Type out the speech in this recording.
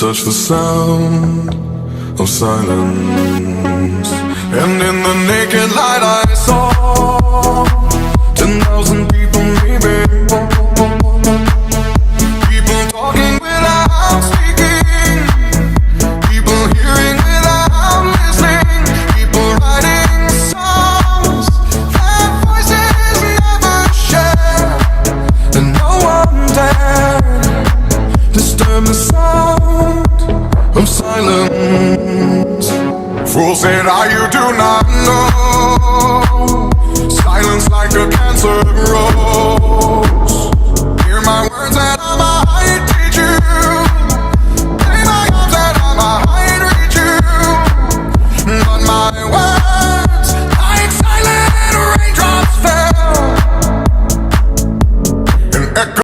touch the sound of silence, and in the naked light I saw 10,000 people, maybe. People talking without speaking, people hearing without listening, people writing songs that voices never share, and no one dared disturb the sound of silence. Fool said, you do not know. Silence like a cancer grows. Hear my words and I'm